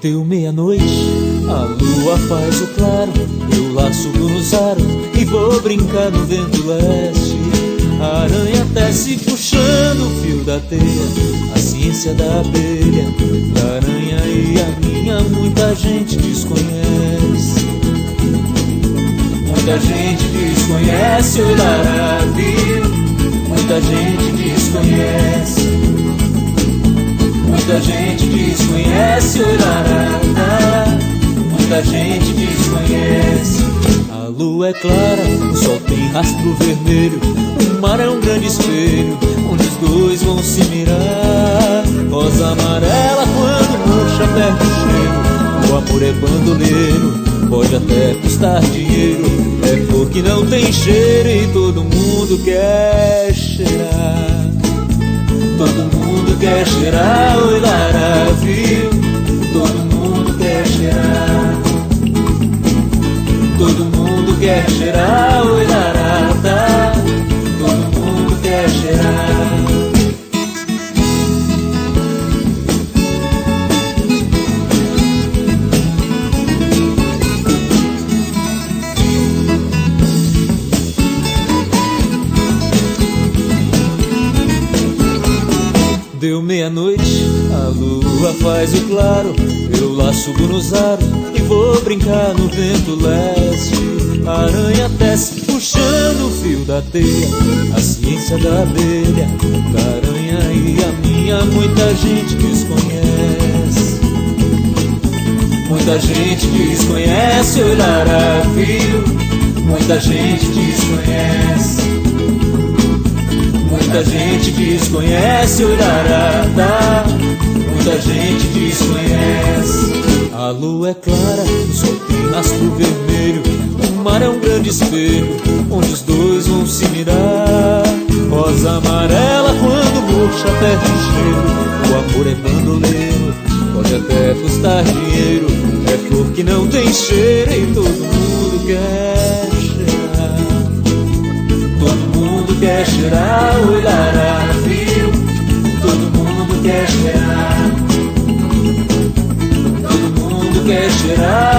Deu meia-noite, a lua faz o claro, eu laço nos aros e vou brincar no vento leste. A aranha tece puxando o fio da teia, a ciência da abelha, da aranha e a minha muita gente desconhece. Muita gente desconhece o laravio, muita gente desconhece. Muita gente desconhece o larada, muita gente desconhece. A lua é clara, o sol tem rastro vermelho, o mar é um grande espelho, onde os dois vão se mirar. Rosa amarela quando murcha perde o cheiro, o amor é bandoleiro, pode até custar dinheiro. É flor que não tem cheiro e todo mundo quer cheirar. Todo mundo quer cheirar o laravio, todo mundo quer cheirar. Todo mundo quer cheirar o larada, todo mundo quer cheirar. Deu meia-noite, a lua faz o claro, eu laço nos aros e vou brincar no vento leste. A aranha tece puxando o fio da teia, a ciência da abelha, da aranha e a minha muita gente desconhece. Muita gente desconhece o laravio, muita gente desconhece. Muita gente desconhece o larada, muita gente desconhece. A lua é clara, o sol tem rastro vermelho, o mar é um grande espelho, onde os dois vão se mirar. Rosa amarela quando murcha perde o cheiro, o amor é bandoleiro, pode até custar dinheiro. É flor que não tem cheiro e todo mundo quer cheirar. Todo mundo quer cheirar o laravio, todo mundo quer cheirar. Todo mundo quer cheirar